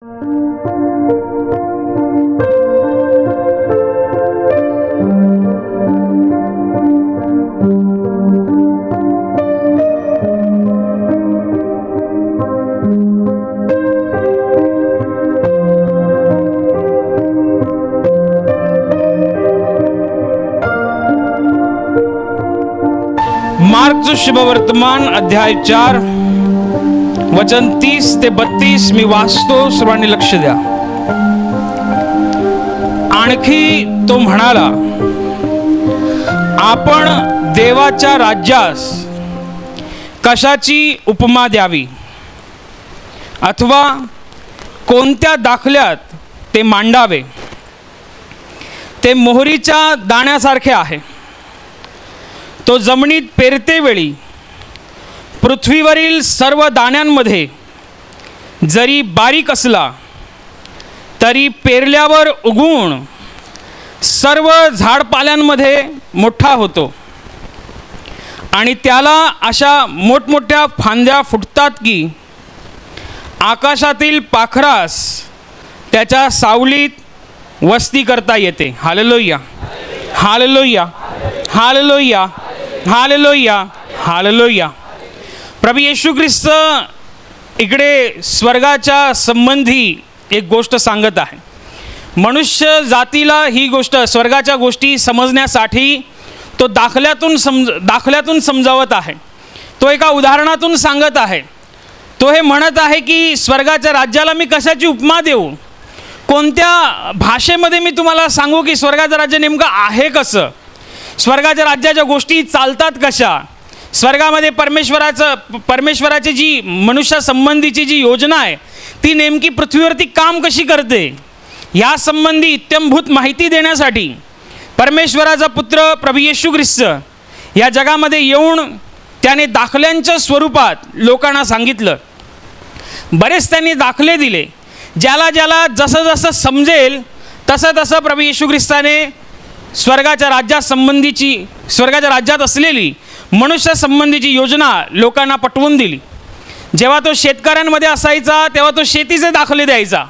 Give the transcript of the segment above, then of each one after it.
मार्कचं शुभवर्तमान अध्याय 4 वचन 30 ते 32 मी वाचतो, सर्वांनी लक्ष द्या. आणखी तो म्हणाला, आपण देवाच्या राज्यास कशाची उपमा द्यावी अथवा कोणत्या दाखल्यात ते मांडावे. ते मोहरीच्या दाण्यासारखे आहे. तो जमिनीत पेरते वेळी पृथ्वीवरील सर्व दाण्यांमध्ये जरी बारीक असला तरी पेरल्यावर उगवून सर्व झाडपाल्यांमध्ये मोठा होतो आणि त्याला अशा मोठमोठ्या फांद्या फुटतात की आकाशातील पाखरास त्याच्या सावलीत वस्ती करता येते. Hallelujah, hallelujah, hallelujah, hallelujah, hallelujah. प्रभू येशू ख्रिस्त इकडे स्वर्गाच्या संबंधी एक गोष्ट सांगत आहे. मनुष्य जातीला ही गोष्ट, स्वर्गाच्या गोष्टी समजण्यासाठी तो दाखल्यातून समजावत आहे. तो एका उदाहरणातून सांगत आहे. तो हे म्हणत आहे की स्वर्गाच्या राज्याला मी कशाची उपमा देऊ, कोणत्या भाषेमध्ये मी तुम्हाला सांगू की स्वर्गाचं राज्य नेमकं आहे कसं, स्वर्गाच्या राज्याच्या गोष्टी चालतात कशा, स्वर्गामध्ये परमेश्वराची जी मनुष्यासंबंधीची जी योजना आहे ती नेमकी पृथ्वीवरती काम कशी करते, या संबंधी इत्यंभूत माहिती देण्यासाठी परमेश्वराचा पुत्र प्रभू येशू ख्रिस्त या जगामध्ये येऊन त्याने दाखल्यांच्या स्वरूपात लोकांना सांगितलं. बरेच त्यांनी दाखले दिले. ज्याला ज्याला जसं जसं समजेल तसं तसं प्रभू येशू ख्रिस्ताने स्वर्गाच्या राज्यात असलेली मनुष्यासंबंधीची योजना लोकांना पटवून दिली. जेव्हा तो शेतकऱ्यांमध्ये असायचा तेव्हा तो शेतीचे दाखले द्यायचा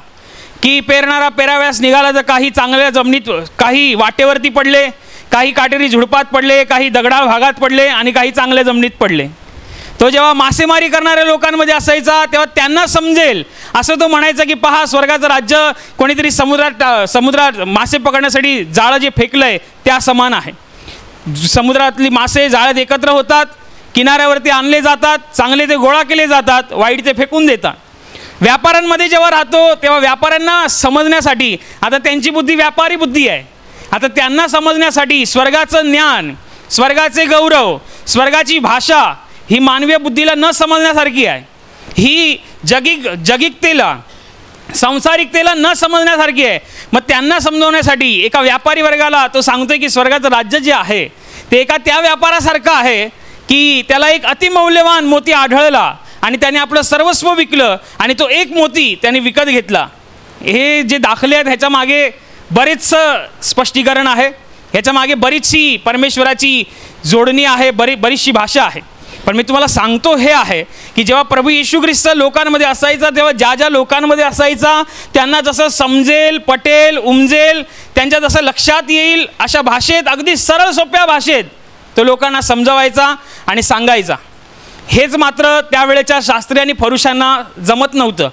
की पेरणारा पेराव्यास निघाला तर काही चांगल्या जमिनीत, काही वाटेवरती पडले, काही काटेरी झुडपात पडले, काही दगडाळ भागात पडले आणि काही चांगल्या जमिनीत पडले. तो जेव्हा मासेमारी करणाऱ्या लोकांमध्ये असायचा तेव्हा त्यांना समजेल असं तो म्हणायचा की पहा, स्वर्गाचं राज्य कोणीतरी समुद्रात मासे पकडण्यासाठी जाळं जे फेकलं आहे त्या समान आहे. समुद्रातली मासे जाळ्यात एकत्र होतात, किनाऱ्यावरती आणले जातात, चांगले ते गोळा केले जातात, वाईट ते फेकून देतात. व्यापाऱ्यांमध्ये जेव्हा राहतो तेव्हा व्यापाऱ्यांना समजण्यासाठी, आता त्यांची बुद्धी व्यापारी बुद्धी आहे, आता त्यांना समजण्यासाठी स्वर्गाचं ज्ञान, स्वर्गाचे गौरव, स्वर्गाची भाषा ही मानवीय बुद्धीला न समजण्यासारखी आहे. ही जगिकतेला, सांसारिकतेला न समजण्यासारखी आहे. मग त्यांना समजवण्यासाठी एका व्यापारी वर्गाला तो सांगतोय की स्वर्गाचं राज्य जे आहे ते एका त्या व्यापारासारखं आहे की त्याला एक अतिमौल्यवान मोती आढळला आणि त्याने आपलं सर्वस्व विकलं आणि तो एक मोती त्याने विकत घेतला. हे जे दाखले आहेत ह्याच्या मागे बरेचसं स्पष्टीकरण आहे, ह्याच्या मागे बरीचशी परमेश्वराची जोडणी आहे, बरीचशी भाषा आहे. पण मी तुम्हाला सांगतो हे आहे की जेव्हा प्रभू येशू ख्रिस्त लोकांमध्ये असायचा तेव्हा ज्या ज्या लोकांमध्ये असायचा त्यांना जसं समजेल, पटेल, उमजेल, त्यांच्या जसं लक्षात येईल अशा भाषेत, अगदी सरळ सोप्या भाषेत तो लोकांना समजावायचा आणि सांगायचा. हेच मात्र त्यावेळेच्या शास्त्री आणि फरुशांना जमत नव्हतं.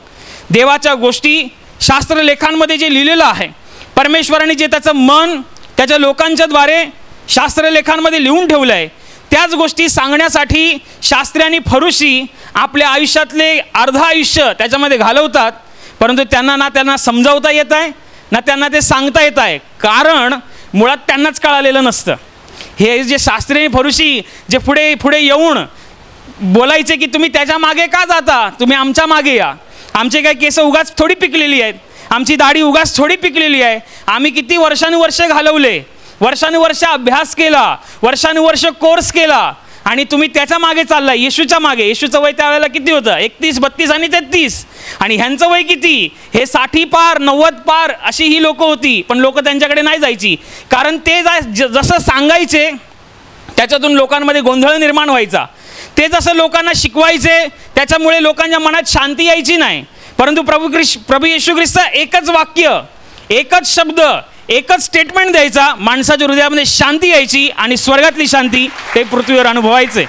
देवाच्या गोष्टी शास्त्रलेखांमध्ये जे लिहिलेलं आहे, परमेश्वराने जे त्याचं मन त्याच्या लोकांच्या द्वारे शास्त्रलेखांमध्ये लिहून ठेवलं आहे, त्याच गोष्टी सांगण्यासाठी शास्त्री आणि फरुशी आपल्या आयुष्यातले अर्ध आयुष्य त्याच्यामध्ये घालवतात. परंतु त्यांना समजावता येत आहे ना त्यांना ते सांगता येत आहे, कारण मुळात त्यांनाच कळालेलं नसतं. हे जे शास्त्री आणि फरुशी जे पुढे येऊन बोलायचे की तुम्ही त्याच्या मागे का जाता, तुम्ही आमच्या मागे या, आमचे काही केस उगाच थोडी पिकलेली आहेत, आमची दाढी उगाच थोडी पिकलेली आहे, आम्ही किती वर्षानुवर्ष घालवले, वर्षानुवर्ष अभ्यास केला, वर्षानुवर्ष कोर्स केला आणि तुम्ही त्याच्या मागे चाललाय, येशूच्या मागे. येशूचं वय त्यावेळेला किती होतं? 31, 32 आणि 33. आणि ह्यांचं वय किती? हे 60 पार 90 पार अशी ही लोक होती. पण लोक त्यांच्याकडे नाही जायची, कारण ते जसं सांगायचे त्याच्यातून लोकांमध्ये गोंधळ निर्माण व्हायचा. ते जसं लोकांना शिकवायचे त्याच्यामुळे लोकांच्या मनात शांती यायची नाही. परंतु प्रभू येशू ख्रिस्त एकच वाक्य, एकच शब्द, एकच स्टेटमेंट द्यायचा, माणसाच्या हृदयामध्ये शांती यायची आणि स्वर्गातली शांती ते पृथ्वीवर अनुभवायचे.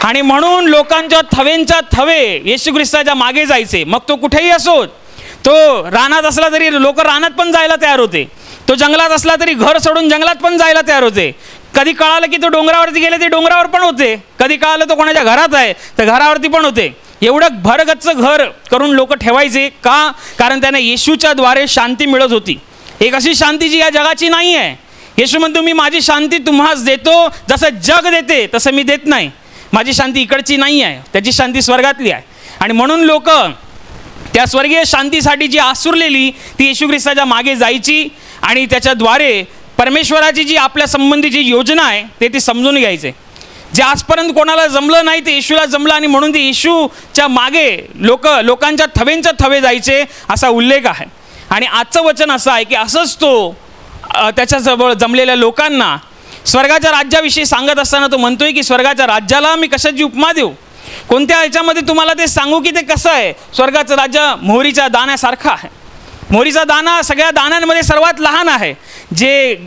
आणि म्हणून लोकांच्या थवेंच्या थवे येशू ख्रिस्ताच्या मागे जायचे. मग तो कुठेही असो, तो रानात असला तरी लोक रानात पण जायला तयार होते, तो जंगलात असला तरी घर सोडून जंगलात पण जायला तयार होते. कधी कळालं की तो डोंगरावरती गेले ते डोंगरावर पण होते, कधी कळालं तो कोणाच्या घरात आहे तर घरावरती पण होते. एवढं भरगच्च घर करून लोक ठेवायचे का? कारण त्यांना येशूच्या द्वारे शांती मिळत होती. एक अशी शांती जी या जगाची नाही आहे. येशू म्हणतो मी माझी शांती तुम्हास देतो, जसं जग देते तसं मी देत नाही. माझी शांती इकडची नाही आहे, त्याची शांती स्वर्गातली आहे. आणि म्हणून लोक त्या स्वर्गीय शांतीसाठी जी आसुरलेली ती येशू ख्रिस्ताच्या मागे जायची आणि त्याच्याद्वारे परमेश्वराची जी आपल्या संबंधीची योजना आहे ते समजून घ्यायचे. जे आजपर्यंत कोणाला जमलं नाही ते येशूला जमलं आणि म्हणून ते येशूच्या मागे लोकांच्या थवेंच्या थवे जायचे असा उल्लेख आहे. आणि आजचं वचन असं आहे की असंच तो त्याच्याजवळ जमलेल्या लोकांना स्वर्गाच्या राज्याविषयी सांगत असताना तो म्हणतोय की स्वर्गाच्या राज्याला मी कशाची उपमा देऊ, कोणत्या ह्याच्यामध्ये तुम्हाला ते सांगू की ते कसं आहे. स्वर्गाचं राज्य मोहरीच्या दाण्यासारखं आहे. मोहरीचा दाणा सगळ्या दाण्यांमध्ये सर्वात लहान आहे. जे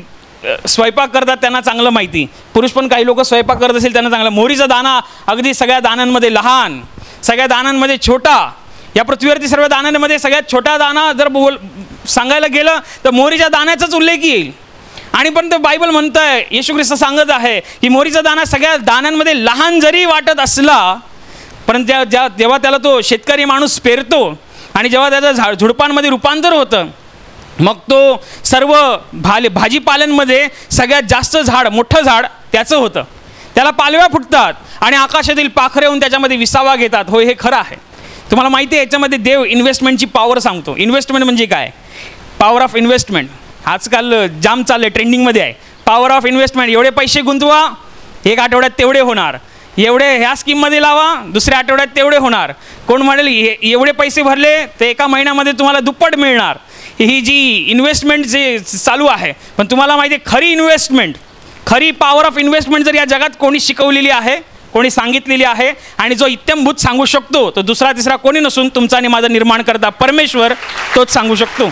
स्वयंपाक करतात त्यांना चांगलं माहिती, पुरुष पण काही लोक स्वयंपाक करत असेल त्यांना चांगलं. मोहरीचा दाणा अगदी सगळ्या दाण्यांमध्ये लहान, सगळ्या दाण्यांमध्ये छोटा. या पृथ्वीवरती सर्व दाण्यांमध्ये सगळ्यात छोटा दाणा जर सांगायला गेलं तर मोहरीच्या दाण्याचाच उल्लेख येईल. आणि पण ते बायबल म्हणतं आहे, येशू ख्रिस्त सांगत आहे की मोहरीचा दाणा सगळ्या दाण्यांमध्ये लहान जरी वाटत असला, परंतु जेव्हा त्याला तो शेतकरी माणूस पेरतो आणि जेव्हा त्याचं झुडपांमध्ये रूपांतर होतं, मग तो सर्व भाजीपाल्यांमध्ये सगळ्यात जास्त झाड, मोठं झाड त्याचं होतं. त्याला पालव्या फुटतात आणि आकाशातील पाखरे येऊन त्याच्यामध्ये विसावा घेतात. होय, हे खरं आहे. तुम्हाला माहिती आहे याच्यामध्ये देव इन्व्हेस्टमेंटची पॉवर सांगतो. इन्व्हेस्टमेंट म्हणजे काय? Power of investment. आजकाल जाम चाललं आहे, ट्रेंडिंगमध्ये आहे पॉवर ऑफ इन्व्हेस्टमेंट. एवढे पैसे गुंतवा, एक आठवड्यात तेवढे होणार. एवढे ह्या स्कीममध्ये लावा, दुसऱ्या आठवड्यात तेवढे होणार. कोण म्हणेल एवढे पैसे भरले तर एका महिन्यामध्ये तुम्हाला दुप्पट मिळणार. ही जी इन्व्हेस्टमेंट जे चालू आहे, पण तुम्हाला माहिती आहे खरी इन्व्हेस्टमेंट, खरी पॉवर ऑफ इन्व्हेस्टमेंट जर या जगात कोणी शिकवलेली आहे, कोणी सांगितलेली आहे आणि जो इत्थंभूत सांगू शकतो तो दुसरा तिसरा कोणी नसून तुमचा आणि माझा निर्माण करता परमेश्वर तोच सांगू शकतो.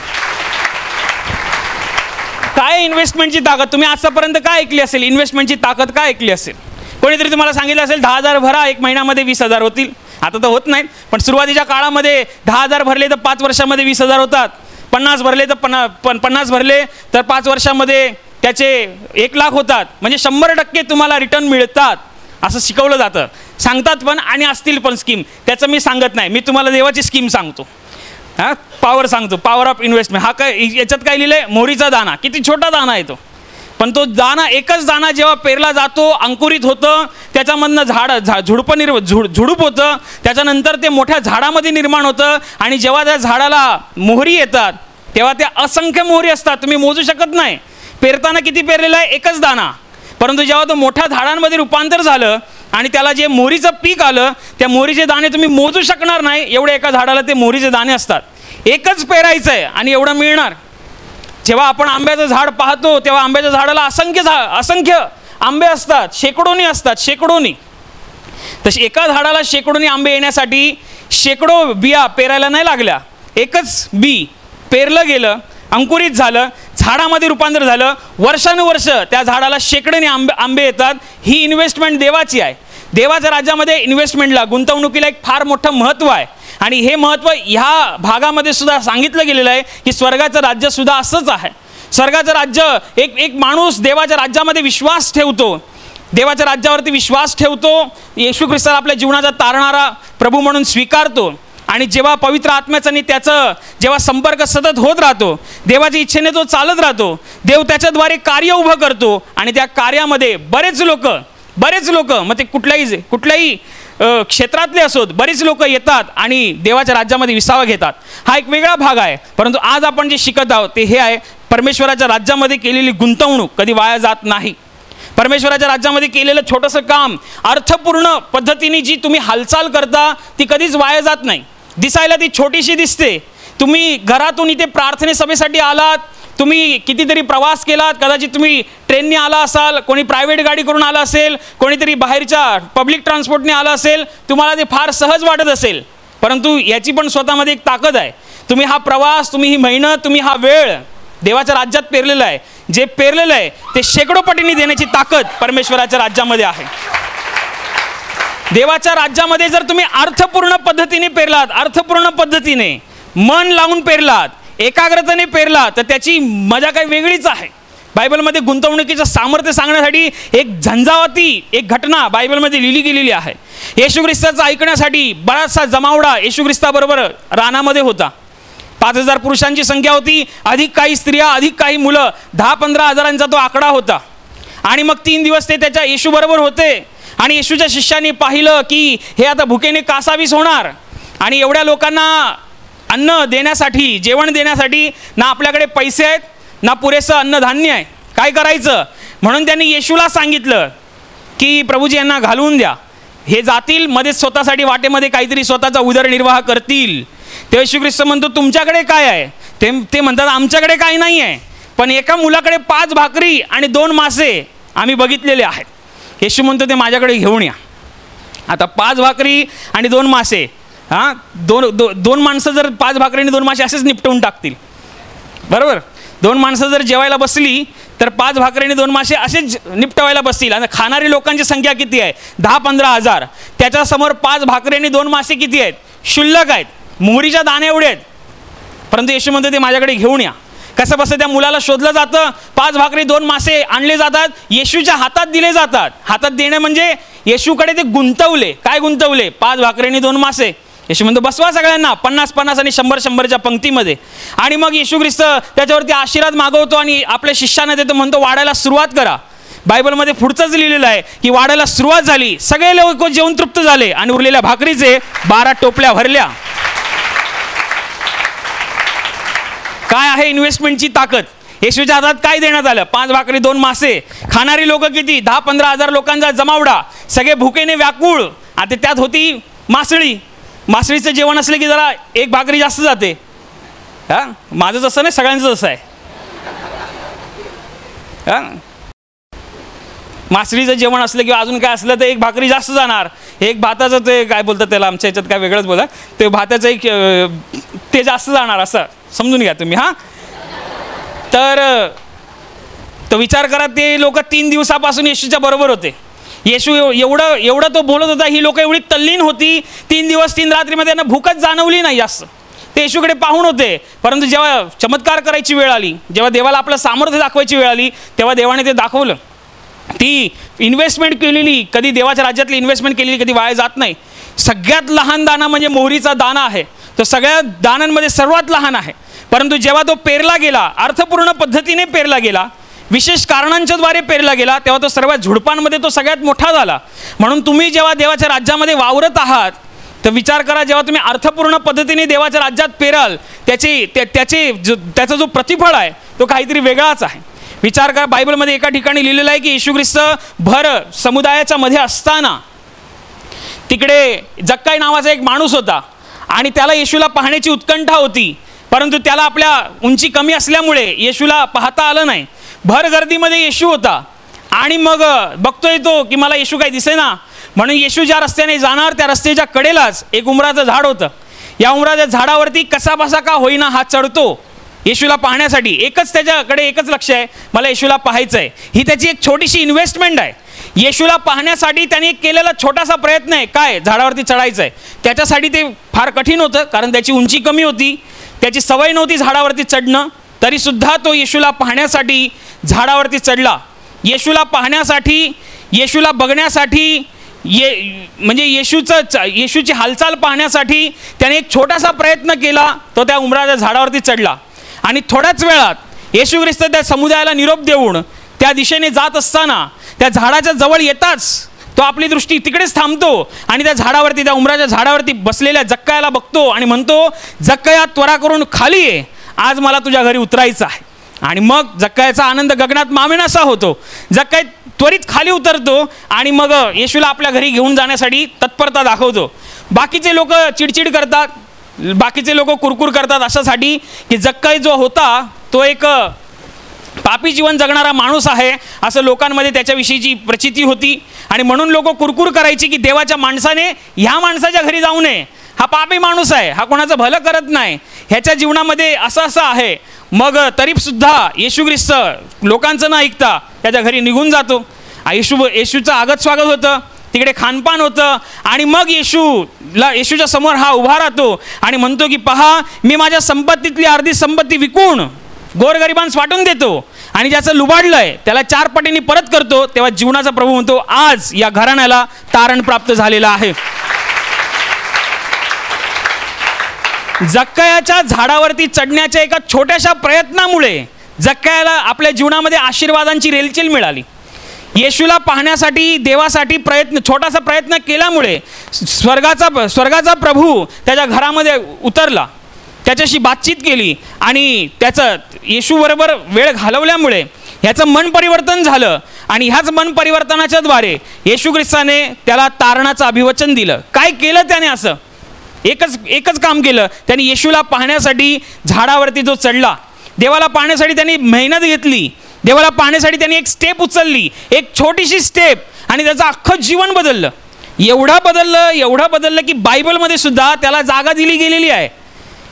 काय इन्व्हेस्टमेंटची ताकद तुम्ही आजपर्यंत काय ऐकली असेल? इन्व्हेस्टमेंटची ताकद काय ऐकली असेल? कोणीतरी तुम्हाला सांगितलं असेल 10,000 भरा, एक महिन्यामध्ये 20,000 होतील. आता तर होत नाहीत, पण सुरुवातीच्या काळामध्ये 10,000 भरले तर 5 वर्षामध्ये 20,000 होतात. 50 भरले तर 50 भरले तर 5 वर्षामध्ये त्याचे 1,00,000 होतात. म्हणजे 100% तुम्हाला रिटर्न मिळतात असं शिकवलं जातं, सांगतात पण. आणि असतील पण स्कीम, त्याचं मी सांगत नाही. मी तुम्हाला देवाची स्कीम सांगतो, हां, पॉवर सांगतो, पॉवर ऑफ इन्व्हेस्टमेंट. हा काय याच्यात काय लिहिलं आहे? मोहरीचा दाणा. किती छोटा दाणा आहे तो, पण तो दाणा, एकच दाणा जेव्हा पेरला जातो, अंकुरित होतं, त्याच्यामधनं झुडूप होतं, त्याच्यानंतर ते मोठ्या झाडामध्ये निर्माण होतं. आणि जेव्हा त्या झाडाला मोहरी येतात तेव्हा त्या असंख्य मोहरी असतात, तुम्ही मोजू शकत नाही. पेरताना किती पेरलेला आहे? एकच दाणा. परंतु जेव्हा तो मोठ्या झाडांमध्ये रूपांतर झालं आणि त्याला जे मोहरीचं पीक आलं, त्या मोहरीचे दाणे तुम्ही मोजू शकणार नाही, एवढे एका झाडाला ते मोहरीचे दाणे असतात. एकच पेरायचं आहे आणि एवढं मिळणार. जेव्हा आपण आंब्याचं झाड पाहतो तेव्हा आंब्याच्या झाडाला असंख्य आंबे असतात, शेकडोनी असतात, शेकडोनी. तसे एका झाडाला शेकडोनी आंबे येण्यासाठी शेकडो बिया पेरायला नाही लागल्या. एकच बी पेरलं गेलं, अंकुरित झालं, झाडामध्ये रूपांतर झालं, वर्षानुवर्ष त्या झाडाला शेकड्याने आंबे येतात. ही इन्व्हेस्टमेंट देवाची आहे. देवाच्या राज्यामध्ये इन्व्हेस्टमेंटला, गुंतवणुकीला एक फार मोठं महत्त्व आहे. आणि हे महत्त्व ह्या भागामध्ये सुद्धा सांगितलं गेलेलं आहे की स्वर्गाचं राज्य सुद्धा असंच आहे. स्वर्गाचं राज्य, एक माणूस देवाच्या राज्यामध्ये विश्वास ठेवतो, देवाच्या राज्यावरती विश्वास ठेवतो, येशू ख्रिस्ताला आपल्या जीवनाचा तारणारा प्रभू म्हणून स्वीकारतो. आणि जेव्हा पवित्र आत्म्याचा आणि त्याचं जेव्हा संपर्क सतत होत राहतो, देवाच्या इच्छेने तो चालत राहतो, देव त्याच्याद्वारे कार्य उभं करतो. आणि त्या कार्यामध्ये बरेच लोक मग ते कुठल्याही क्षेत्रातले असोत, बरेच लोक येतात आणि देवाच्या राज्यामध्ये विसावा घेतात. हा एक वेगळा भाग आहे. परंतु आज आपण जे शिकत आहोत ते हे आहे, परमेश्वराच्या राज्यामध्ये केलेली गुंतवणूक कधी वाया जात नाही. परमेश्वराच्या राज्यामध्ये केलेलं छोटंसं काम, अर्थपूर्ण पद्धतीने जी तुम्ही हालचाल करता ती कधीच वाया जात नाही. दिसायला ती छोटीशी दिसते. तुम्ही घरातून इथे प्रार्थने सभेसाठी आलात, तुम्ही कितीतरी प्रवास केलात, कदाचित तुम्ही ट्रेनने आला असाल, कोणी प्रायव्हेट गाडी करून आला असेल, कोणीतरी बाहेरच्या पब्लिक ट्रान्सपोर्टने आला असेल, तुम्हाला ते फार सहज वाटत असेल. परंतु याची पण स्वतःमध्ये एक ताकद आहे. तुम्ही हा प्रवास, तुम्ही ही मेहनत, तुम्ही हा वेळ देवाच्या राज्यात पेरलेला आहे. जे पेरलेलं आहे ते शेकडो पटीने देण्याची ताकद परमेश्वराच्या राज्यामध्ये आहे. देवाच्या राज्यामध्ये जर तुम्ही अर्थपूर्ण पद्धतीने पेरलात, अर्थपूर्ण पद्धतीने मन लावून पेरलात, एकाग्रतेने पेरलात, तर त्याची मजा काही वेगळीच आहे. बायबलमध्ये गुंतवणुकीचं सामर्थ्य सांगण्यासाठी एक झंझावाती एक घटना बायबलमध्ये लिहिली गेलेली आहे. येशू ख्रिस्ताचं ऐकण्यासाठी बराचसा जमावडा येशू ख्रिस्ताबरोबर रानामध्ये होता. 5,000 पुरुषांची संख्या होती, अधिक काही स्त्रिया, अधिक काही मुलं, 10-15 हजारांचा तो आकडा होता. आणि मग 3 दिवस ते त्याच्या येशूबरोबर होते. आणि येशूच्या शिष्यांनी पाहिलं की हे आता भुकेने कासावीस होणार आणि एवढ्या लोकांना अन्न देण्यासाठी, जेवण देण्यासाठी ना आपल्याकडे पैसे आहेत, ना पुरेसं अन्नधान्य आहे. काय करायचं? म्हणून त्यांनी येशूला सांगितलं की प्रभूजी यांना घालवून द्या, हे जातील मध्येच स्वतःसाठी वाटेमध्ये काहीतरी स्वतःचा उदरनिर्वाह करतील. तेव्हा येशू ख्रिस्त म्हणतो तुमच्याकडे काय आहे? ते म्हणतात आमच्याकडे काही नाही आहे, पण एका मुलाकडे 5 भाकरी आणि 2 मासे आम्ही बघितलेले आहेत. येशू म्हणतो ते माझ्याकडे घेऊन या. आता 5 भाकरी आणि 2 मासे, हां, दोन माणसं जर 5 भाकरी आणि 2 मासे असेच निपटवून टाकतील, बरोबर? 2 माणसं जर जेवायला बसली तर 5 भाकरी आणि 2 मासे असेच निपटवायला बसतील. आणि खाणारी लोकांची संख्या किती आहे? 10-15 हजार. त्याच्यासमोर 5 भाकरी आणि 2 मासे किती आहेत? शुल्लक आहेत, मोहरीच्या दाण्या एवढे आहेत. परंतु येशू म्हणतो ते माझ्याकडे घेऊन या. कसं बसं त्या मुलाला शोधलं जातं, 5 भाकरी 2 मासे आणले जातात, येशूच्या हातात दिले जातात. हातात देणं म्हणजे येशूकडे ते गुंतवले. काय गुंतवले? 5 भाकरी आणि 2 मासे. येशू म्हणतो बसवा सगळ्यांना 50-50 आणि 100-100च्या पंक्तीमध्ये. आणि मग येशू ख्रिस्त त्याच्यावरती आशीर्वाद मागवतो आणि आपल्या शिष्यांना देतो, म्हणतो वाढायला सुरुवात करा. बायबलमध्ये पुढचंच लिहिलेलं आहे की वाढायला सुरुवात झाली, सगळे लोक जेवून तृप्त झाले आणि उरलेल्या भाकरीचे 12 टोपल्या भरल्या. काय आहे इन्व्हेस्टमेंटची ताकद? येशूच्या हातात काय देण्यात आलं? 5 भाकरी 2 मासे. खाणारी लोक किती? 10-15 हजार लोकांचा जमावडा, सगळे भुकेने व्याकुळ. आता त्यात होती मासळी. मासळीचं जेवण असलं की जरा 1 भाकरी जास्त जाते. हां, माझं तसं नाही, सगळ्यांचं तसं आहे. हां, मासळीचं जेवण असलं किंवा अजून काय असलं तर 1 भाकरी जास्त जाणार. एक भाताचं ते काय बोलतात त्याला, आमच्या ह्याच्यात काय वेगळंच बोला, ते भाताचं एक ते जास्त जाणार, असं समजून घ्या तुम्ही. हां, तर विचार करा, ते लोक 3 दिवसापासून येशूच्या बरोबर होते. येशू एवढं तो बोलत होता, ही लोक एवढी तल्लीन होती, 3 दिवस 3 रात्रीमध्ये त्यांना भूकच जाणवली नाही जास्त. ते येशूकडे पाहून होते. परंतु जेव्हा चमत्कार करायची वेळ आली, जेव्हा देवाला आपलं सामर्थ्य दाखवायची वेळ आली, तेव्हा देवाने ते दाखवलं. ती इन्व्हेस्टमेंट केलेली, कधी देवाच्या राज्यातली इन्व्हेस्टमेंट केलेली कधी वाया जात नाही. सगळ्यात लहान दाना म्हणजे मोहरीचा दाना आहे. तो सगळ्या दानांमध्ये सर्वात लहान आहे. परंतु जेव्हा तो पेरला गेला, अर्थपूर्ण पद्धतीने पेरला गेला, विशेष कारणांच्याद्वारे पेरला गेला, तेव्हा तो सर्व झुडपांमध्ये तो सगळ्यात मोठा झाला. म्हणून तुम्ही जेव्हा देवाच्या राज्यामध्ये वावरत आहात तर विचार करा, जेव्हा तुम्ही अर्थपूर्ण पद्धतीने देवाच्या राज्यात पेराल, त्याचा जो प्रतिफळ आहे तो काहीतरी वेगळाच आहे. विचार करा, बायबलमध्ये एका ठिकाणी लिहिलेलं आहे की येशू ख्रिस्त भर समुदायाच्या मध्ये असताना तिकडे जक्काई नावाचा एक माणूस होता आणि त्याला येशूला पाहण्याची उत्कंठा होती. परंतु त्याला आपल्या उंची कमी असल्यामुळे येशूला पाहता आलं नाही. भर गर्दीमध्ये येशू होता आणि मग बघतोय तो की मला येशू काही दिसेना. म्हणून येशू ज्या रस्त्याने जाणार त्या रस्त्याच्या कडेलाच एक उमराचं झाड होतं. या उमराच्या झाडावरती कसाबसा का होईना हा चढतो येशूला पाहण्यासाठी. त्याच्याकडे एकच लक्ष आहे, मला येशूला पाहायचं आहे. ही त्याची एक छोटीशी इन्व्हेस्टमेंट आहे. येशूला पाहण्यासाठी त्याने केलेला छोटासा प्रयत्न आहे, काय? झाडावरती चढायचं आहे. त्याच्यासाठी ते फार कठीण होतं, कारण त्याची उंची कमी होती, त्याची सवय नव्हती झाडावरती चढणं. तरीसुद्धा तो येशूला पाहण्यासाठी झाडावरती चढला. येशूला पाहण्यासाठी, येशूला बघण्यासाठी, म्हणजे येशूची हालचाल पाहण्यासाठी त्याने एक छोटासा प्रयत्न केला. तो त्या उमराच्या झाडावरती चढला आणि थोड्याच वेळात येशू ख्रिस्त त्या समुदायाला निरोप देऊन त्या दिशेने जात असताना त्या झाडाच्या जवळ येताच तो आपली दृष्टी तिकडेच थांबतो आणि त्या झाडावरती, त्या उमराच्या झाडावरती बसलेल्या जक्कायाला बघतो आणि म्हणतो, जक्काया त्वरा करून खाली ये, आज मला तुझ्या घरी उतरायचं आहे. आणि मग जक्कायाचा आनंद गगनात मावेनासा होतो. जक्काय त्वरित खाली उतरतो आणि मग येशूला आपल्या घरी घेऊन जाण्यासाठी तत्परता दाखवतो. बाकीचे लोक चिडचिड करतात, बाकीचे लोक कुरकुर करतात अशासाठी की जक्काई जो होता तो एक पापी जीवन जगणारा माणूस आहे असं लोकांमध्ये त्याच्याविषयीची प्रचिती होती. आणि म्हणून लोक कुरकुर करायची की देवाच्या माणसाने ह्या माणसाच्या घरी जाऊ नये, हा पापी माणूस आहे, हा कोणाचं भलं करत नाही, ह्याच्या जीवनामध्ये असं आहे. मग तरीसुद्धा येशू ख्रिस्त लोकांचं न ऐकता त्याच्या घरी निघून जातो. येशूचं आगत स्वागत होतं, तिकडे खानपान होतं आणि मग येशूच्या समोर हा उभा राहतो आणि म्हणतो की पहा, मी माझ्या संपत्तीतली अर्धी संपत्ती विकून गोरगरिबांस वाटून देतो आणि ज्याचं लुबाडलंय त्याला 4 पटींनी परत करतो. तेव्हा जीवनाचा प्रभू म्हणतो, आज या घराण्याला तारण प्राप्त झालेलं आहे. जक्कयाच्या झाडावरती चढण्याच्या एका छोट्याशा प्रयत्नामुळे जक्कयाला आपल्या जीवनामध्ये आशीर्वादांची रेलचेल मिळाली. येशूला पाहण्यासाठी देवासाठी छोटासा प्रयत्न केल्यामुळे स्वर्गाचा प्रभू त्याच्या घरामध्ये उतरला, त्याच्याशी बातचीत केली आणि त्याचं येशूबरोबर वेळ घालवल्यामुळे ह्याचं मन परिवर्तन झालं आणि ह्याच मन परिवर्तनाच्या द्वारे येशू ख्रिस्ताने त्याला तारणाचं अभिवचन दिलं. काय केलं त्याने? असं एकच काम केलं. त्यांनी येशूला पाहण्यासाठी झाडावरती जो चढला, देवाला पाहण्यासाठी त्यांनी मेहनत घेतली, देवाला पाहण्यासाठी त्यांनी एक स्टेप उचलली, एक छोटीशी स्टेप, आणि त्याचं अख्खं जीवन बदललं. एवढं बदललं की बायबलमध्ये सुद्धा त्याला जागा दिली गेलेली आहे.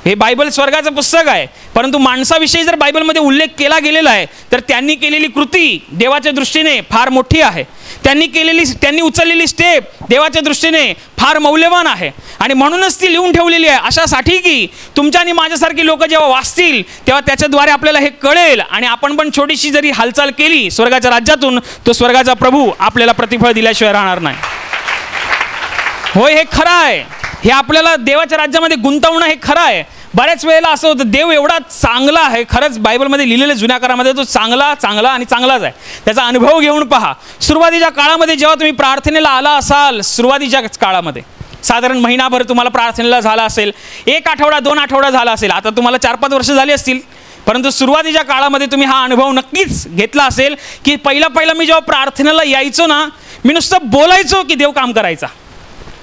हे बायबल स्वर्गाचं पुस्तक आहे, परंतु माणसाविषयी जर बायबलमध्ये उल्लेख केला गेलेला आहे तर त्यांनी केलेली कृती देवाच्या दृष्टीने फार मोठी आहे. त्यांनी उचललेली स्टेप देवाच्या दृष्टीने फार मौल्यवान आहे आणि म्हणूनच ती लिहून ठेवलेली आहे, अशासाठी की तुमच्या आणि माझ्यासारखी लोक जेव्हा वाचतील तेव्हा त्याच्याद्वारे आपल्याला हे कळेल आणि आपण पण छोटीशी जरी हालचाल केली स्वर्गाच्या राज्यातून, तो स्वर्गाचा प्रभू आपल्याला प्रतिफळ दिल्याशिवाय राहणार नाही. होय, हे खरं आहे. हे आपल्याला देवाच्या राज्यामध्ये गुंतवणं हे खरं आहे. बऱ्याच वेळेला असं होतं, देव एवढा चांगला आहे, खरंच बायबलमध्ये लिहिलेलं जुन्या काळामध्ये तो चांगला आणि चांगलाच आहे. त्याचा अनुभव घेऊन पहा. सुरुवातीच्या काळामध्ये जेव्हा तुम्ही प्रार्थनेला आला असाल, सुरुवातीच्या काळामध्ये साधारण महिनाभर तुम्हाला प्रार्थनेला झाला असेल, 1 आठवडा 2 आठवडा झाला असेल, आता तुम्हाला 4-5 वर्ष झाली असतील, परंतु सुरुवातीच्या काळामध्ये तुम्ही हा अनुभव नक्कीच घेतला असेल की पहिला मी जेव्हा प्रार्थनेला यायचो ना, मी नुसतं बोलायचो की देव काम करायचा.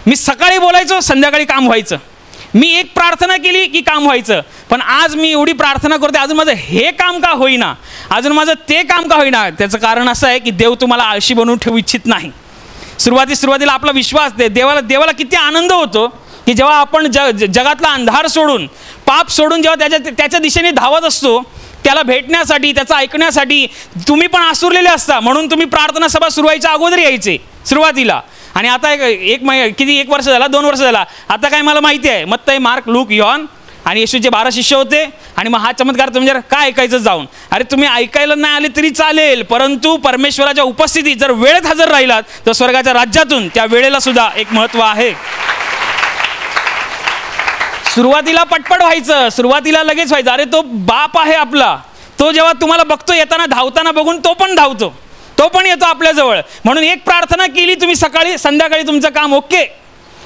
मी सकाळी बोलायचो, संध्याकाळी काम व्हायचं. मी एक प्रार्थना केली की काम व्हायचं. पण आज मी एवढी प्रार्थना करते, अजून माझं हे काम का होईना, अजून माझं ते काम का होईना. त्याचं कारण असं आहे की देव तुम्हाला आळशी बनवून ठेवू इच्छित नाही. सुरुवातीला आपला विश्वास देवाला किती आनंद होतो की जेव्हा आपण जगातला अंधार सोडून, पाप सोडून जेव्हा त्याच्या दिशेने धावत असतो, त्याला भेटण्यासाठी, त्याचं ऐकण्यासाठी तुम्ही पण आसुरलेले असता. म्हणून तुम्ही प्रार्थना सभा सुरू व्हायच्या अगोदर यायचे सुरुवातीला. आणि आता एक वर्ष झाला, 2 वर्ष झाला, आता काय मला माहिती आहे, मत्तई, मार्क, लूक, योहान आणि येशूचे 12 शिष्य होते. आणि मग हा चमत्कार तुम्ही जर काय ऐकायचं जाऊन, अरे तुम्ही ऐकायला नाही आले तरी चालेल, परंतु परमेश्वराच्या उपस्थितीत जर वेळेत हजर राहिलात तर स्वर्गाच्या राज्यातून त्या वेळेला सुद्धा एक महत्त्व आहे. सुरुवातीला पटपट व्हायचं, सुरुवातीला लगेच व्हायचं. अरे तो बाप आहे आपला, तो जेव्हा तुम्हाला बघतो येताना धावताना बघून तो पण धावतो, तो पण येतो आपल्याजवळ. म्हणून एक प्रार्थना केली तुम्ही सकाळी, संध्याकाळी तुमचं काम ओके.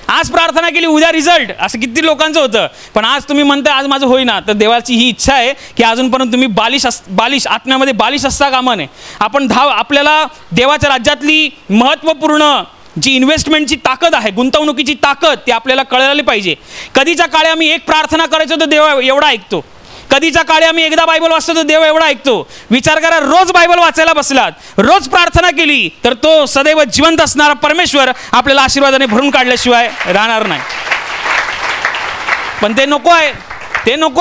आज प्रार्थना केली, उद्या रिझल्ट, असं किती लोकांचं होतं. पण आज तुम्ही म्हणता आज माझं होईना, तर देवाची ही इच्छा आहे की अजूनपर्यंत तुम्ही बालिश आत्म्यामध्ये बालिश असता कामा नये. आपल्याला देवाच्या राज्यातली महत्त्वपूर्ण जी इन्व्हेस्टमेंटची ताकद आहे, गुंतवणुकीची ताकद, ती आपल्याला कळाली पाहिजे. कधीच्या काळी आम्ही एक प्रार्थना करायचो तर देव एवढा ऐकतो, कधीच्या काळी आम्ही एकदा बायबल वाचतो तर देव एवढा ऐकतो. विचार करा, रोज बायबल वाचायला बसलात, रोज प्रार्थना केली तर तो सदैव जिवंत असणारा परमेश्वर आपल्याला आशीर्वादाने भरून काढल्याशिवाय राहणार नाही. पण ते नको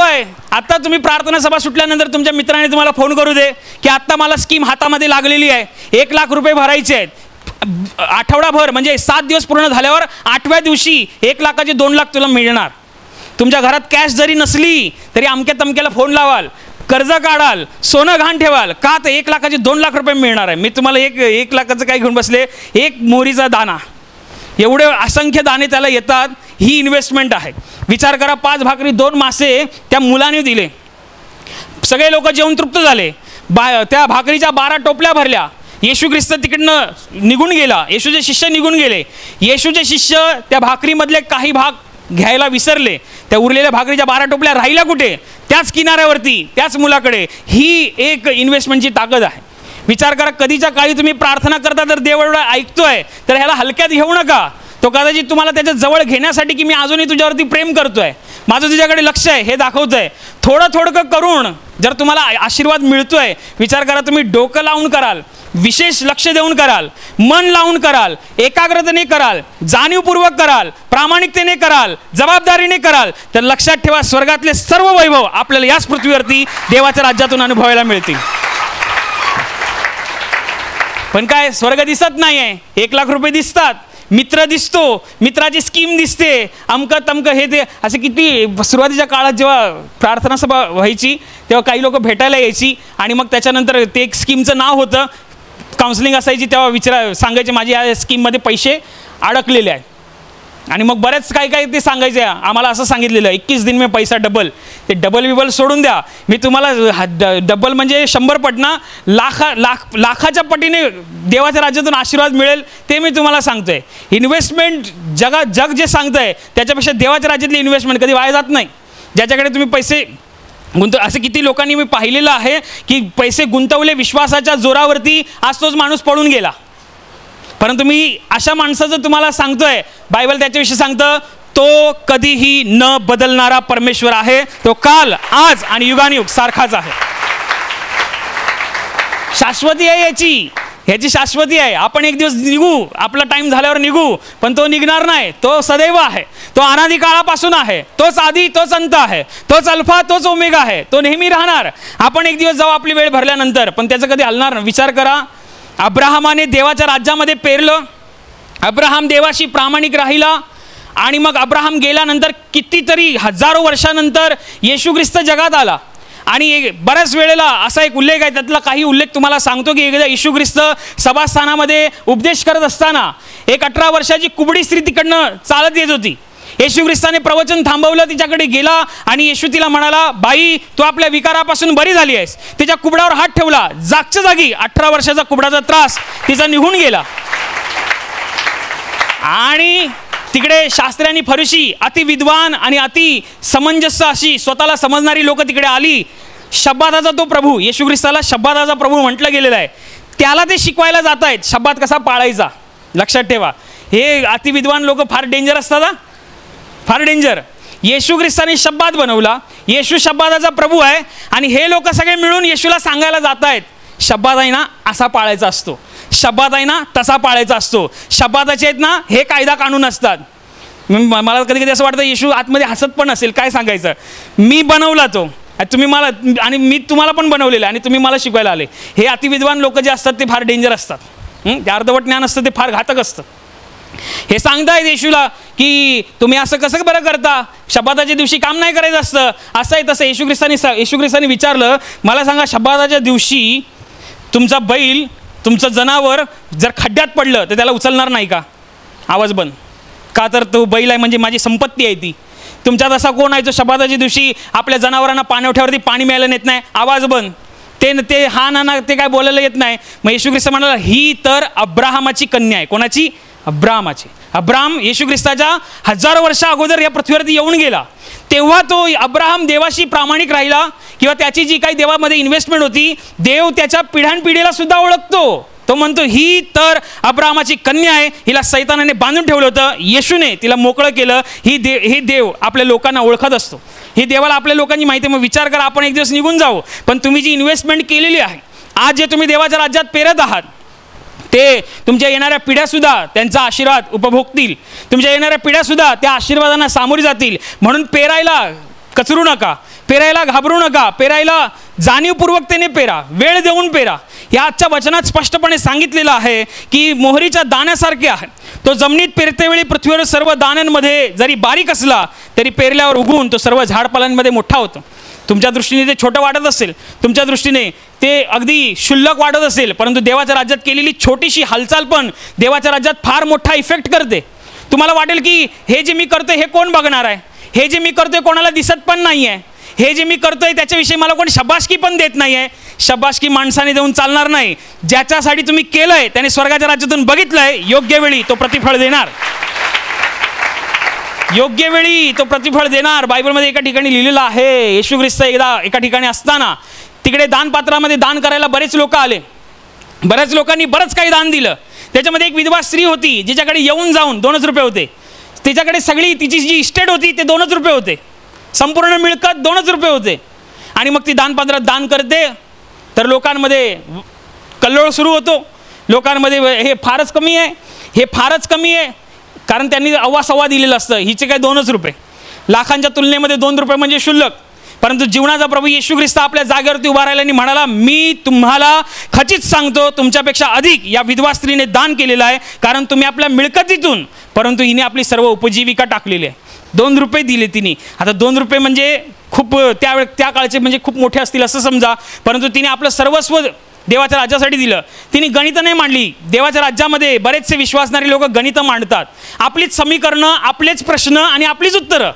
आहे. आता तुम्ही प्रार्थना सभा सुटल्यानंतर तुमच्या मित्राने तुम्हाला फोन करू दे की आत्ता मला स्कीम हातामध्ये लागलेली आहे, 1 लाख रुपये भरायचे आहेत. आठवडाभर म्हणजे 7 दिवस पूर्ण झाल्यावर 8व्या दिवशी 1 लाखाचे 2 लाख तुला मिळणार. तुमच्या घरात कॅश जरी नसली तरी अमक्या तमक्याला फोन लावाल, कर्ज काढाल, सोनं घाण ठेवाल, का तर 1 लाखाचे 2 लाख रुपये मिळणार आहे. मी तुम्हाला 1 लाखाचं काय घेऊन बसले, 1 मोहरीचा दाना, एवढे असंख्य दाणे त्याला येतात. ही इन्व्हेस्टमेंट आहे. विचार करा, 5 भाकरी 2 मासे त्या मुलाने दिले, सगळे लोक जेवून तृप्त झाले. त्या भाकरीच्या 12 टोपल्या भरल्या. येशू ख्रिस्त तिकडनं निघून गेला, येशूचे शिष्य निघून गेले. येशूचे शिष्य त्या भाकरीमधले काही भाग घ्यायला विसरले. त्या उरलेल्या भाकरीच्या 12 टोपल्या राहिल्या कुठे? त्याच किनाऱ्यावरती, त्याच मुलाकडे. ही एक इन्व्हेस्टमेंटची ताकद आहे. विचार करा, कधीच्या काळी तुम्ही प्रार्थना करता तर देव एवढा ऐकतोय तर ह्याला हलक्यात घेऊ नका. तो कदाचित तुम्हाला त्याच्या जवळ घेण्यासाठी की मी अजूनही तुझ्यावरती प्रेम करतोय, माझं तुझ्याकडे लक्ष आहे हे दाखवतोय. थोडं करून जर तुम्हाला आशीर्वाद मिळतोय, विचार करा, तुम्ही डोकं लावून कराल, विशेष लक्ष देऊन कराल, मन लावून कराल, एकाग्रतेने कराल, जाणीवपूर्वक कराल, प्रामाणिकतेने कराल, जबाबदारीने कराल, तर लक्षात ठेवा स्वर्गातले सर्व वैभव आपल्याला याच पृथ्वीवरती देवाच्या राज्यातून अनुभवायला मिळतील. पण काय, स्वर्ग दिसत नाही आहे. 1 लाख रुपये दिसतात, मित्र दिसतो, मित्राची स्कीम दिसते, अमकं तमकं हे ते. असे किती सुरुवातीच्या काळात जेव्हा प्रार्थना सभा व्हायची तेव्हा काही लोक भेटायला यायची आणि मग त्याच्यानंतर ते एक स्कीमचं नाव होतं, काउन्सिलिंग असायची, तेव्हा सांगायचे माझे या स्कीममध्ये पैसे अडकलेले आहेत. आणि मग बरेच काही ते सांगायचे, आम्हाला असं सांगितलेलं 21 दिन में पैसा डबल. ते डबल बिबल सोडून द्या, मी तुम्हाला डबल म्हणजे 100 पट ना, लाखाच्या पटीने देवाच्या राज्यातून आशीर्वाद मिळेल ते मी तुम्हाला सांगतोय. इन्व्हेस्टमेंट जग जे सांगतंय त्याच्यापेक्षा देवाच्या राज्यातली इन्व्हेस्टमेंट कधी वाया जात नाही. ज्याच्याकडे तुम्ही पैसे असं किती लोकांनी मी पाहिलेलं आहे की पैसे गुंतवले विश्वासाच्या जोरावरती, आज तोच माणूस पळून गेला. परंतु मी अशा माणसाचं तुम्हाला सांगतोय, बायबल त्याच्याविषयी सांगतं, तो कधीही न बदलणारा परमेश्वर आहे. तो काल, आज आणि युगानुयुग सारखाच आहे. शाश्वती आहे ह्याची शाश्वती आहे. आपण एक दिवस निघू, आपला टाइम झाल्यावर निघू, पण तो निघणार नाही. तो सदैव आहे, तो अनादी काळापासून आहे, तोच आधी तोच अंत आहे, तोच अल्फा तोच ओमेगा आहे, तो नेहमी राहणार. आपण एक दिवस जाऊ आपली वेळ भरल्यानंतर, पण त्याचं कधी हलणार नाही. विचार करा, अब्राहमाने देवाच्या राज्यामध्ये पेरलं, अब्राहम देवाशी प्रामाणिक राहिला आणि मग अब्राहम गेल्यानंतर कितीतरी हजारो वर्षानंतर येशू ख्रिस्त जगात आला. आणि बऱ्याच वेळेला असा एक उल्लेख आहे, त्यातला काही उल्लेख तुम्हाला सांगतो की एकदा येशू ख्रिस्त सभास्थानामध्ये उपदेश करत असताना एक 18 वर्षाची कुबडी स्त्री तिकडनं चालत येत होती. येशू ख्रिस्ताने प्रवचन थांबवलं, तिच्याकडे गेला आणि येशू तिला म्हणाला, बाई तू आपल्या विकारापासून बरी झाली आहेस. तिच्या कुबडावर हात ठेवला, जागच्या जागी 18 वर्षाचा कुबडाचा त्रास तिचा निघून गेला. आणि तिकडे शास्त्री आणि फरीसी, अति विद्वान आणि अति समंजस अशी स्वतःला समजणारी लोक तिकडे आली. शब्बाताचा तो प्रभू, येशू ख्रिस्ताला शब्बाताचा प्रभू म्हटलं गेलेलं आहे, त्याला ते शिकवायला जात आहेत शब्बात कसा पाळायचा. लक्षात ठेवा, हे अति विद्वान लोक फार डेंजर असतात, फार डेंजर. येशू ख्रिस्ताने शब्बात बनवला, येशू शब्बाताचा प्रभू आहे आणि हे लोक सगळे मिळून येशूला सांगायला जात आहेत, शब्बात आहे ना असा पाळायचा असतो, शब्बात आहे ना तसा पाळायचा असतो, शब्बाताचे आहेत ना हे कायदा कानून असतात. मला कधी कधी असं वाटतं येशू आतमध्ये हसत पण असेल, काय सांगायचं, मी बनवला तो, तुम्ही मला, आणि मी तुम्हाला पण बनवलेलं आणि तुम्ही मला शिकवायला आले. हे अतिविद्वान लोक जे असतात ते फार डेंजर असतात. ते अर्धवट ज्ञान असतं, ते फार घातक असतं. हे सांगतायत येशूला की तुम्ही असं कसं बरं करता, शब्बाताच्या दिवशी काम नाही करायचं असतं, असं आहे तसं. येशू ख्रिस्ताने विचारलं, मला सांगा शब्बाताच्या दिवशी तुमचा बैल, तुमचं जनावर जर खड्ड्यात पडलं तर त्याला उचलणार नाही का? आवाज बंद. का तर तो बैल आहे म्हणजे माझी संपत्ती आहे ती. तुमच्यात असा कोण आहे जो शब्बाताच्या दिवशी आपल्या जनावरांना पाणवठ्यावरती पाणी मिळायला नेत नाही? आवाज बंद. ते हा ना ते काय बोलायला येत नाही. मग येशू ख्रिस्त म्हणाला, ही तर अब्राहमाची कन्या आहे. कोणाची? अब्राहमाची. अब्राहम येशू ख्रिस्ताच्या हजारो वर्षा अगोदर या पृथ्वीवरती येऊन गेला. तेव्हा तो अब्राहम देवाशी प्रामाणिक राहिला, किंवा त्याची जी काही देवामध्ये इन्व्हेस्टमेंट होती, देव त्याच्या पिढ्यानपिढीला सुद्धा ओळखतो. तो म्हणतो, ही तर अब्राहमाची कन्या आहे, हिला सैतानाने बांधून ठेवलं होतं, येशूने तिला मोकळं केलं. ही देव आपल्या लोकांना ओळखत असतो, ही देवाला आपल्या लोकांची माहिती. मग विचार करा, आपण एक दिवस निघून जाऊ, पण तुम्ही जी इन्व्हेस्टमेंट केलेली आहे, आज जे तुम्ही देवाच्या राज्यात पेरत आहात, ते तुमच्या येणाऱ्या पिढ्यासुद्धा त्यांचा आशीर्वाद उपभोगतील. तुमच्या येणाऱ्या पिढ्यासुद्धा त्या आशीर्वादांना सामोरी जातील. म्हणून पेरायला कचरू नका, पेरायला घाबरू नका, पेरायला जाणीवपूर्वकतेने पेरा, वेळ देऊन पेरा. या आजच्या वचनात स्पष्टपणे सांगितलेलं आहे की मोहरीच्या दाण्यासारखे आहे. तो जमिनीत पेरतेवेळी पृथ्वीवर सर्व दाण्यांमध्ये जरी बारीक असला तरी पेरल्यावर उगवून तो सर्व झाडपालांमध्ये मोठा होतो. तुमच्या दृष्टीने ते छोटं वाटत असेल, तुमच्या दृष्टीने ते अगदी क्षुल्लक वाटत असेल, परंतु देवाच्या राज्यात केलेली छोटीशी हालचाल पण देवाच्या राज्यात फार मोठा इफेक्ट करते. तुम्हाला वाटेल की हे जे मी करतोय हे कोण बघणार आहे, हे जे मी करतोय कोणाला दिसत पण नाही आहे, हे जे मी करतोय त्याच्याविषयी मला कोणी शबासकी पण देत नाही आहे. शबासकी माणसाने देऊन चालणार नाही. ज्याच्यासाठी तुम्ही केलंय त्याने स्वर्गाच्या राज्यातून बघितलंय, योग्य वेळी तो प्रतिफळ देणार, योग्य वेळी तो प्रतिफळ देणार. बायबलमध्ये एका ठिकाणी लिहिलेलं आहे, येशू ख्रिस्त एकदा एका ठिकाणी असताना तिकडे दानपात्रामध्ये दान करायला बरेच लोक आले. बऱ्याच लोकांनी बरंच काही दान दिलं. त्याच्यामध्ये एक विधवा स्त्री होती जिच्याकडे येऊन जाऊन 2च रुपये होते. तिच्याकडे सगळी तिची जी इस्टेट होती ते 2च रुपये होते, संपूर्ण मिळकत 2च रुपये होते. आणि मग ती दानपात्रात दान करते, तर लोकांमध्ये कल्लोळ सुरू होतो लोकांमध्ये, हे फारच कमी आहे, हे फारच कमी आहे. कारण त्यांनी अव्वा सव्वा दिलेलं असतं. हिचे काय 2च रुपये, लाखांच्या तुलनेमध्ये 2 रुपये म्हणजे क्षुल्लक. परंतु जीवनाचा प्रभू येशू ख्रिस्त आपल्या जागेवरती उभा राहिला आणि म्हणाला, मी तुम्हाला खचित सांगतो तुमच्यापेक्षा अधिक या विधवा स्त्रीने दान केलेलं आहे, कारण तुम्ही आपल्या मिळकतीतून, परंतु हिने आपली सर्व उपजीविका टाकलेली आहे. 2 रुपये दिले तिने. आता 2 रुपये म्हणजे खूप त्या काळचे म्हणजे खूप मोठे असतील असं समजा, परंतु तिने आपलं सर्वस्व देवाच्या राज्यासाठी दिलं. तिने गणितं नाही मांडली. देवाच्या राज्यामध्ये बरेचसे विश्वासणारे लोक गणितं मांडतात, आपलीच समीकरणं, आपलेच प्रश्न आणि आपलीच उत्तरं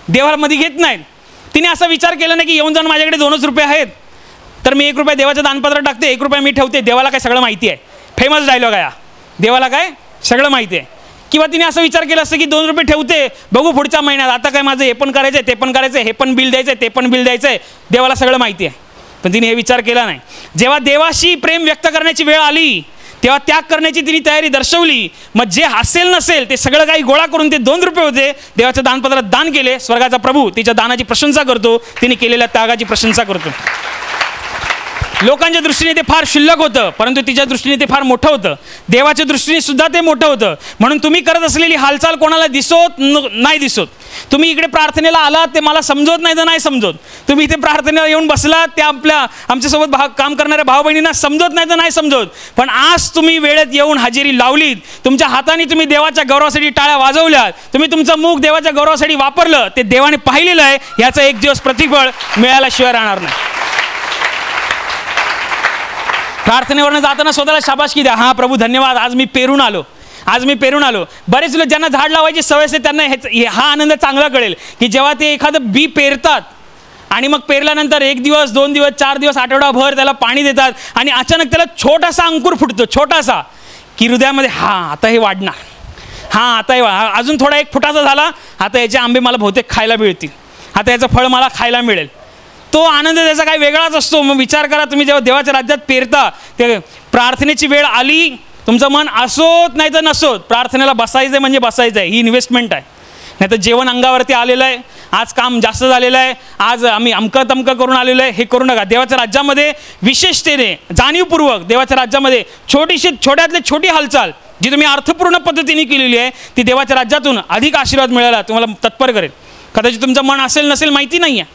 देवामध्ये घेत नाहीत. तिने असा विचार केला नाही की येऊन जाऊन माझ्याकडे 2च रुपये आहेत तर मी 1 रुपया देवाचं दानपत्र टाकते, 1 रुपया मी ठेवते, देवाला काय सगळं माहिती आहे. फेमस डायलॉग आहे, देवाला काय सगळं माहिती आहे. किंवा तिने असा विचार केला असतं की 2 रुपये ठेवते, बघू पुढच्या महिन्यात, आता काय माझं हे पण करायचं आहे, ते पण करायचं आहे, हे पण बिल द्यायचं आहे, ते पण बिल द्यायचं आहे, देवाला सगळं माहिती आहे. पण तिने हे विचार केला नाही. जेव्हा देवाशी प्रेम व्यक्त करण्याची वेळ आली तेव्हा त्याग करण्याची तिने तयारी दर्शवली. मग जे असेल नसेल ते सगळं काही गोळा करून ते 2 रुपये होते देवाच्या दानपत्रात दान केले. स्वर्गाचा प्रभू तिच्या दानाची प्रशंसा करतो, तिने केलेल्या त्यागाची प्रशंसा करतो. लोकांच्या दृष्टीने ते फार शिल्लक होतं, परंतु तिच्या दृष्टीने ते फार मोठं होतं. देवाच्या दृष्टीने सुद्धा ते मोठं होतं. म्हणून तुम्ही करत असलेली हालचाल कोणाला नाही दिसत. तुम्ही इकडे प्रार्थनेला आलात ते मला समजत नाही तर नाही समजत. तुम्ही इथे प्रार्थनेला येऊन बसलात ते आमच्यासोबत काम करणाऱ्या भाऊ बहिणींना समजत नाही तर नाही समजत. पण आज तुम्ही वेळेत येऊन हजेरी लावलीत, तुमच्या हाताने तुम्ही देवाच्या गौरवासाठी टाळ्या वाजवल्यात, तुम्ही तुमचं मुख देवाच्या गौरवासाठी वापरलं, ते देवाने पाहिलेलं आहे. याचं एक दिवस प्रतिफळ मिळाल्याशिवाय राहणार नाही. प्रार्थनेवरनं जाताना स्वतःला शाबासकी द्या. हां प्रभू धन्यवाद, आज मी पेरून आलो, आज मी पेरून आलो. बरेच लोक ज्यांना झाड लावायची सवय असते त्यांना हा आनंद चांगला कळेल की जेव्हा ते एखादं बी पेरतात आणि मग पेरल्यानंतर 1 दिवस 2 दिवस 4 दिवस आठवडाभर त्याला पाणी देतात आणि अचानक त्याला छोटासा अंकुर फुटतो, छोटासा, की हृदयामध्ये हां आता हे वाढणार, हां आता हे अजून थोडा 1 फुटाचा झाला, आता याचे आंबे मला बहुतेक खायला मिळतील, आता याचं फळ मला खायला मिळेल. तो आनंद त्याचा काही वेगळाच असतो. मग विचार करा, तुम्ही जेव्हा देवाच्या राज्यात पेरता, ते प्रार्थनेची वेळ आली, तुमचं मन असोत नाही तर नसोत, प्रार्थनेला बसायचं म्हणजे बसायचं आहे. ही इन्व्हेस्टमेंट आहे. नाही तर जेवण अंगावरती आलेलं आहे, आज काम जास्त झालेलं आहे, आज आम्ही अमकं तमकं करून आलेलो आहे, हे करू नका. देवाच्या राज्यामध्ये विशेषतेने जाणीवपूर्वक देवाच्या राज्यामध्ये छोट्यातली छोटी हालचाल जी तुम्ही अर्थपूर्ण पद्धतीने केलेली आहे ती देवाच्या राज्यातून अधिक आशीर्वाद मिळाला तुम्हाला तत्पर करेल. कदाचित तुमचं मन असेल नसेल माहिती नाही आहे.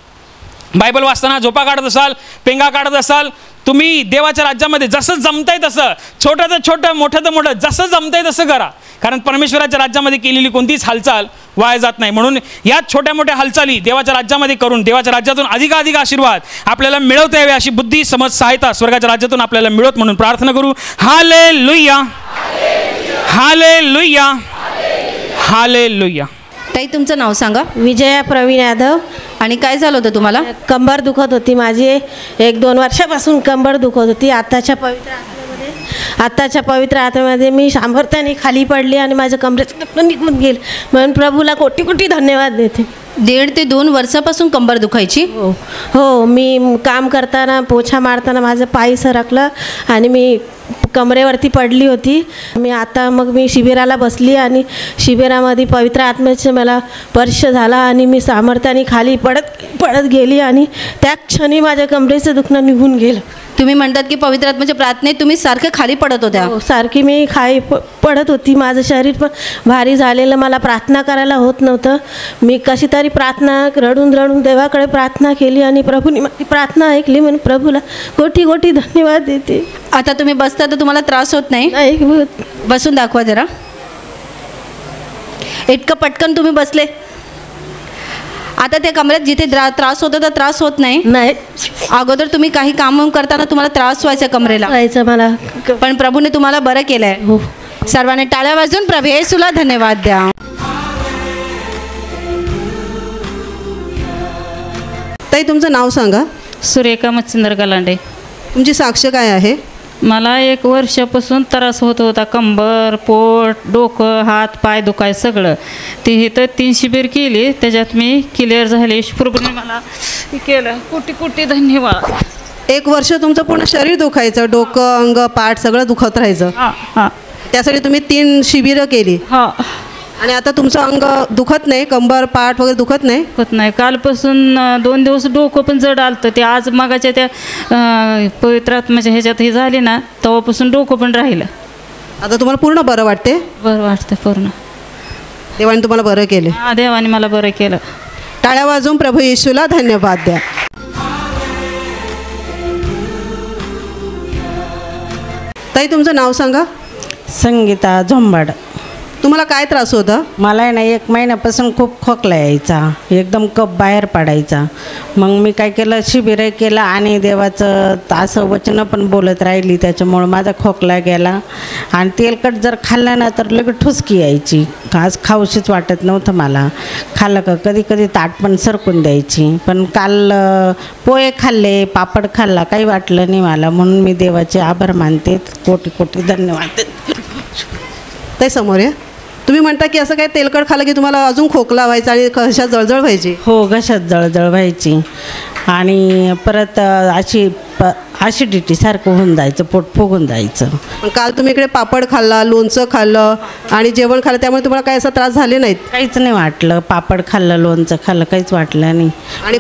बायबल वाचताना झोपा काढत असाल, पेंगा काढत असाल, तुम्ही देवाच्या राज्यामध्ये जसं जमतंय तसं, छोटं तर छोटं, मोठं तर मोठं, जसं जमतंय तसं करा. कारण परमेश्वराच्या राज्यामध्ये केलेली कोणतीच हालचाल वाया जात नाही. म्हणून याच छोट्या मोठ्या हालचाली देवाच्या राज्यामध्ये करून देवाच्या राज्यातून अधिकाधिक आशीर्वाद आपल्याला मिळवता यावे अशी बुद्धी, समज, सहायता स्वर्गाच्या राज्यातून आपल्याला मिळवत म्हणून प्रार्थना करू. Hallelujah, hallelujah, hallelujah. ताई तुमचं नाव सांगा. विजया प्रवीण यादव. आणि काय झालं होतं तुम्हाला? कंबर दुखत होती माझी, 1-2 वर्षापासून कंबर दुखत होती. आत्ताच्या पवित्र आत्म्यामध्ये मी सामर्थ्याने खाली पडली आणि माझ्या कमरेचं दुखणं निघून गेलं. म्हणून प्रभूला कोटी कोटी धन्यवाद देते. 1.5 ते 2 वर्षापासून कंबर दुखायची? हो, मी काम करताना, पोछा मारताना माझं पाय सरकलं आणि मी कमरेवरती पडली होती. मी शिबिराला बसली आणि शिबिरामध्ये पवित्र आत्म्याचे मला स्पर्श झाला आणि मी सामर्थ्याने खाली पडत गेली आणि त्या क्षणी माझ्या कमरेचं दुखणं निघून गेलं. तुम्ही म्हणतात की पवित्र आत्म्याच्या प्रार्थनेत तुम्ही सारखं खाली पडत होत्या? सारखी मी खाली पडत होती. माझं शरीर पण भारी झालेलं, मला प्रार्थना करायला होत नव्हतं. मी कशी तरी प्रार्थना रडून देवाकडे प्रार्थना केली आणि प्रभूने माझी प्रार्थना ऐकली. म्हणून प्रभूला कोटी कोटी धन्यवाद देते. आता तुम्ही बसता तर तुम्हाला त्रास होत नाही? नाही. बसून दाखवा जरा. इतकं पटकन तुम्ही बसले. आता त्या कमरेत जिथे त्रास होतो तर त्रास होत नाही? नाही. अगोदर तुम्ही काही काम करताना तुम्हाला त्रास व्हायचा कमरेला? व्हायचं मला, पण प्रभूने तुम्हाला बरं केलंय. हो. सर्वांनी टाळ्या वाजवून प्रभू येशूला धन्यवाद द्या. ताई तुमचं नाव सांगा. सुरेखा मच्छिंद्र गलांडे. तुमची साक्ष काय आहे? मला 1 वर्षापासून त्रास होत होता. कंबर, पोट, डोकं, हात पाय दुखाय सगळं. ते हे तर 3 शिबिर केली, त्याच्यात मी क्लिअर झाले. प्रभूने मला केलं. कोटी कोटी धन्यवाद. 1 वर्ष तुमचं पूर्ण शरीर दुखायचं, डोकं, अंग, पाठ सगळं दुखत राहायचं. हां हां. त्यासाठी तुम्ही 3 शिबिरं केली. हां. आणि आता तुमचं अंग दुखत नाही, कंबर पाठ वगैरे दुखत नाही? होत नाही. कालपासून 2 दिवस डोकं पण जड आलं. ते आज मगाच्या त्या पवित्र आत्म्याच्या ह्याच्यात हे झाले ना, तेव्हापासून डोकं पण राहिलं. आता तुम्हाला पूर्ण बरं वाटते? बरं वाटतं पूर्ण. देवाने तुम्हाला बरं केले. हा, देवाने मला बरं केलं. टाळ्या वाजवून प्रभू येशूला धन्यवाद द्या. ताई तुमचं नाव सांगा. संगीता झोंबाड. तुम्हाला काय त्रास होता? मला आहे ना 1 महिन्यापासून खूप खोकला यायचा, एकदम कफ बाहेर पडायचा. मग मी काय केलं, शिबिर केलं आणि देवाचं असं वचनं पण बोलत राहिली, त्याच्यामुळं माझा खोकला गेला. आणि तेलकट जर खाल्लं ना तर लगेच ठुसकी यायची, आज खाऊशीच वाटत नव्हतं मला. खाल्लं का कधी कधी ताट पण सरकून द्यायची. पण काल पोहे खाल्ले, पापड खाल्ला, काही वाटलं नाही मला. म्हणून मी देवाचे आभार मानते, कोटी कोटी धन्यवाद. ताई समोर या. तुम्ही म्हणता की असं काय तेलकट खाल्लं की तुम्हाला अजून खोकला व्हायचा आणि घशात जळजळ व्हायची? हो, घशात जळजळ व्हायची आणि परत ॲसिडिटी सारखं होऊन जायचं, पोट फुगून जायचं. पण काल तुम्ही इकडे पापड खाल्ला, लोणचं खाल्लं आणि जेवण खाल्लं, त्यामुळे तुम्हाला काय असा त्रास झाले नाहीत? काहीच नाही वाटलं. पापड खाल्लं, लोणचं खाल्लं, काहीच वाटलं नाही. आणि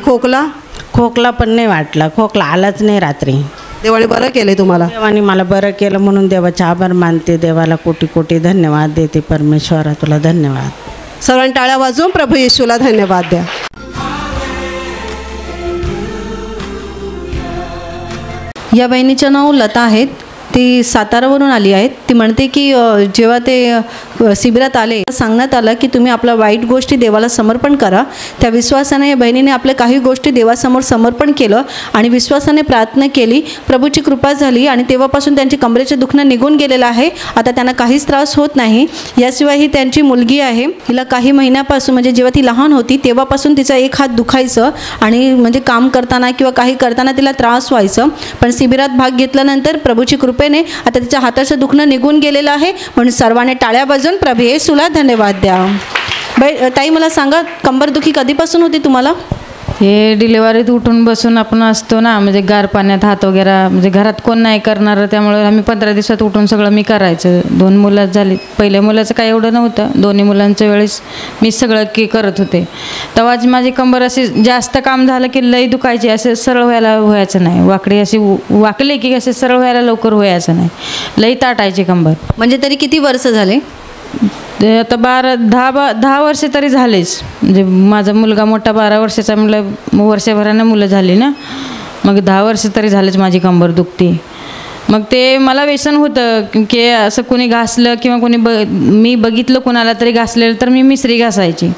खोकला पण नाही वाटला. खोकला आलाच नाही रात्री. देवाने बरं केलं तुम्हाला. देवाने मला बरं केलं म्हणून देवाचे आभार मानते. देवाला कोटी कोटी धन्यवाद देते. परमेश्वरा तुला धन्यवाद. सर्वांनी टाळ्या वाजवून प्रभू येशूला धन्यवाद द्या. या बहिणीचं नाव लता आहेत. ती सातारावरून आली आहेत. ती म्हणते की जेव्हा ते शिबिरात आले, सांगण्यात आलं की तुम्ही आपल्या वाईट गोष्टी देवाला समर्पण करा. त्या विश्वासाने या बहिणीने आपल्या काही गोष्टी देवासमोर समर्पण केलं आणि विश्वासाने प्रार्थना केली. प्रभूची कृपा झाली आणि तेव्हापासून त्यांची कमरेचे दुखणं निघून गेलेलं आहे. आता त्यांना काहीच त्रास होत नाही. याशिवाय ही त्यांची मुलगी आहे. हिला काही महिन्यापासून, म्हणजे जेव्हा ती लहान होती तेव्हापासून तिचा एक हात दुखायचं आणि म्हणजे काम करताना किंवा काही करताना तिला त्रास व्हायचं. पण शिबिरात भाग घेतल्यानंतर प्रभूची कृपेने आता तिच्या हाताचं दुखणं निघून गेलेलं आहे. म्हणून सर्वांनी टाळ्या वाजवून प्रभू येशूला धन्यवाद द्या. ताई मला सांगा, कंबरदुखी कधीपासून होती तुम्हाला? हे डिलेवरीत उठून बसून आपण असतो ना, म्हणजे गार पाण्यात हात वगैरे, म्हणजे घरात कोण नाही करणार, त्यामुळे आम्ही 15 दिवसात उठून सगळं मी करायचं. 2 मुलं झाली. पहिल्या मुलाचं काही एवढं नव्हतं. 2 मुलांच्या वेळेस मी सगळं करत होते. तेव्हा माझी कंबर अशी जास्त काम झालं की लई दुखायची. असे सरळ व्हायचं नाही. वाकडी अशी वाकली की असे सरळ व्हायला लवकर व्हायचं नाही. लई ताटायची कंबर. म्हणजे तरी किती वर्ष झाले? ते आता 10 वर्ष तरी झालेच. म्हणजे माझा मुलगा मोठा 12 वर्षाचा, म्हणलं वर्षभरानं मुलं झाली ना, मग 10 वर्ष तरी झालेच माझी कंबर दुखती. मग ते मला व्यसन होतं की असं कोणी घासलं किंवा कोणी मी बघितलं कोणाला तरी घासलेलं तर मी मिसरी घासायची.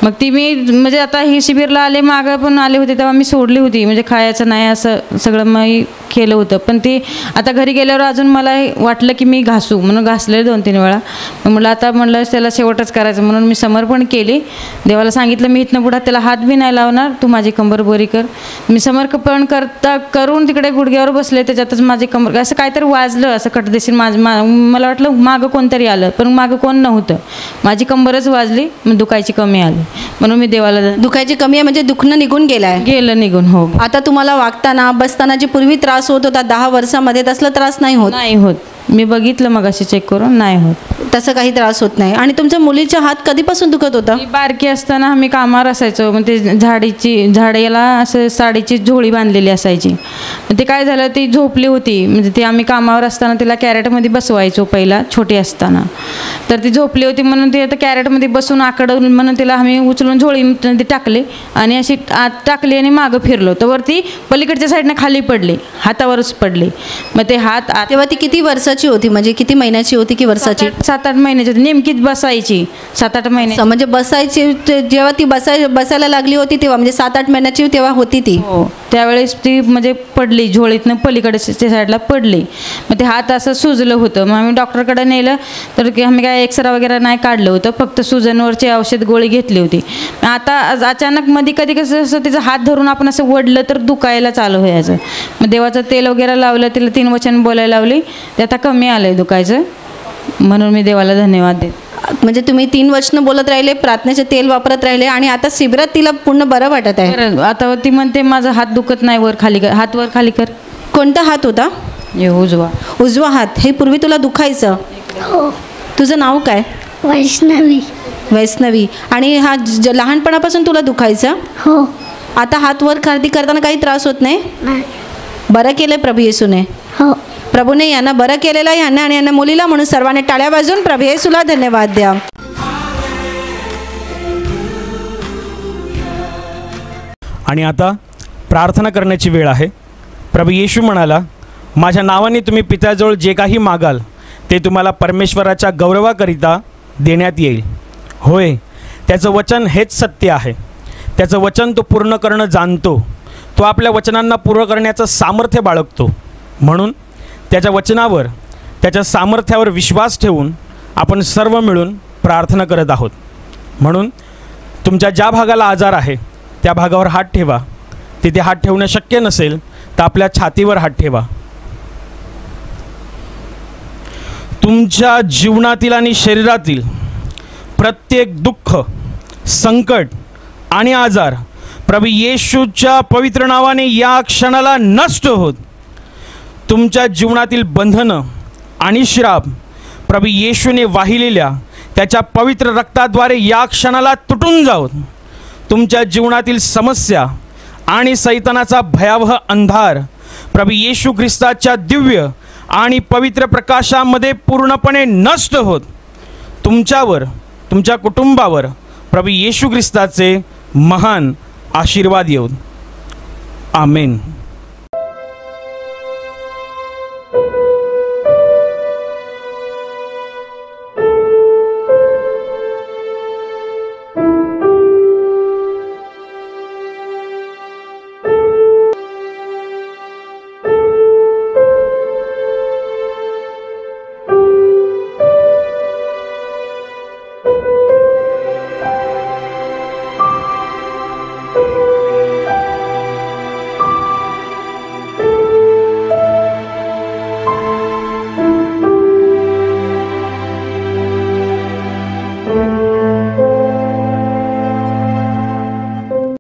मग ती मी म्हणजे आता ही शिबिरला आले, मागं पण आले होते तेव्हा मी सोडली होती, म्हणजे खायचं नाही असं सगळं मी केलं होतं. पण ती आता घरी गेल्यावर अजून मला वाटलं की मी घासू, म्हणून घासले 2-3 वेळा. मग म्हटलं आता म्हणलं त्याला शेवटच करायचं, म्हणून मी समर्पण केली. देवाला सांगितलं मी इथनं पुढं त्याला हात बी नाही लावणार, तू माझी कंबर बरी कर. मी समर्पण करून तिकडे गुडघ्यावर बसले. त्याच्यातच माझी कंबर असं काहीतरी वाजलं, असं कटदेशील मला वाटलं मागं कोणतरी आलं, पण मागं कोण नव्हतं. माझी कंबरच वाजली, मग दुखायची कमी आली. म्हणून मी देवाला दुखायची कमी आहे म्हणजे दुखणं निघून गेलं निघून. हो. आता तुम्हाला वागताना बसताना जे पूर्वी त्रास होत होता 10 वर्षामध्ये, तसला त्रास नाही होत? मी बघितलं मग अशी चेक करून, नाही होत तसं काही त्रास होत नाही. आणि तुमच्या मुलीचा हात कधीपासून दुखत होता? बारकी असताना आम्ही कामावर असायचो. मग ते झाडेला असं साडीची झोळी बांधलेली असायची. मग ते काय झालं, ती झोपली होती. म्हणजे ते आम्ही कामावर असताना तिला कॅरेटमध्ये बसवायचो पहिला, छोटी असताना. तर ती झोपली होती म्हणून ती आता कॅरेटमध्ये बसून आकडून म्हणून तिला आम्ही उचलून झोळीमध्ये टाकले आणि अशी आत टाकली आणि मागं फिरलो तर वरती पलीकडच्या साईडनं खाली पडली, हातावरच पडली. मग ते हात तेव्हा ती किती वर्षाची होती, म्हणजे किती महिन्याची होती की वर्षाची? 7-8 महिन्याची होती. नेमकीच बसायची 7-8 महिने. म्हणजे बसायची जेव्हा ती बसायला लागली होती तेव्हा, म्हणजे 7-8 महिन्याची तेव्हा होती ती? हो. त्यावेळेस ती म्हणजे पडली, झोळीतनं पलीकडच्या साईडला पडली. मग ते हात असं सुजलं होतं. मग आम्ही डॉक्टरकडे नेलं तर आम्ही काय एक्सरा वगैरे नाही काढलं होतं, फक्त सुजनवरची औषध गोळी घेतली होती. आता अचानक मध्ये कधी कसं असं तिचा हात धरून आपण असं वडलं तर दुखायला चालू व्हायचं. मग देवाचं तेल वगैरे लावलं, तिला 3 वचन बोलायला लावली, ते आता कमी आलं दुखायचं. म्हणून मी देवाला धन्यवाद देते. म्हणजे तुम्ही 3 वचनं बोलत राहिले, प्रार्थनेचे तेल वापरत राहिले आणि आता शिबिरात तिला पूर्ण बरं वाटत आहे? आता ती म्हणते माझा हात दुखत नाही, वर खाली कर, हात वर खाली कर. कोणता हात होता? उजवा हात. हे पूर्वी तुला दुखायचं? हो. तुझं नाव काय? वैष्णवी. वैष्णवी. आणि हा लहानपणापासून तुला दुखायचा? हो. आता हात वर खाली करताना काही त्रास होत नाही? नाही. बरं केलं प्रभू येशूने. हो. प्रभूने यांना बरं केलेलं आहे, यांना आणि यांना मुलीला, म्हणून सर्वांनी टाळ्या वाजवून प्रभू येशूला धन्यवाद द्या. आणि आता प्रार्थना करण्याची वेळ आहे. प्रभू येशू म्हणाला, माझ्या नावाने तुम्ही पित्याजवळ जे काही मागाल ते तुम्हाला परमेश्वराच्या गौरवाकरिता देण्यात येईल. होय, त्याचं वचन हेच सत्य आहे. त्याचं वचन तो पूर्ण करणं जाणतो. तो आपल्या वचनांना पूर्ण करण्याचं सामर्थ्य बाळगतो. म्हणून त्याच्या वचनावर, त्याच्या सामर्थ्यावर विश्वास ठेवून आपण सर्व मिळून प्रार्थना करत आहोत. म्हणून तुमच्या ज्या भागाला आजार आहे त्या भागावर हात ठेवा. तिथे हात ठेवणं शक्य नसेल तर आपल्या छातीवर हात ठेवा. तुमच्या जीवनातील आणि शरीरातील प्रत्येक दुःख, संकट आणि आजार प्रभू येशूच्या पवित्र नावाने या क्षणाला नष्ट होत. तुमच्या जीवनातील बंधनं आणि श्राप प्रभू येशूने वाहिलेल्या त्याच्या पवित्र रक्ताद्वारे या क्षणाला तुटून जावत. तुमच्या जीवनातील समस्या आणि सैतानाचा भयावह अंधार प्रभू येशू ख्रिस्ताच्या दिव्य आणि पवित्र प्रकाशामध्ये पूर्णपणे नष्ट होत. तुमच्यावर, तुमच्या कुटुंबावर प्रभू येशू ख्रिस्ताचे महान आशीर्वाद येऊत. आमेन.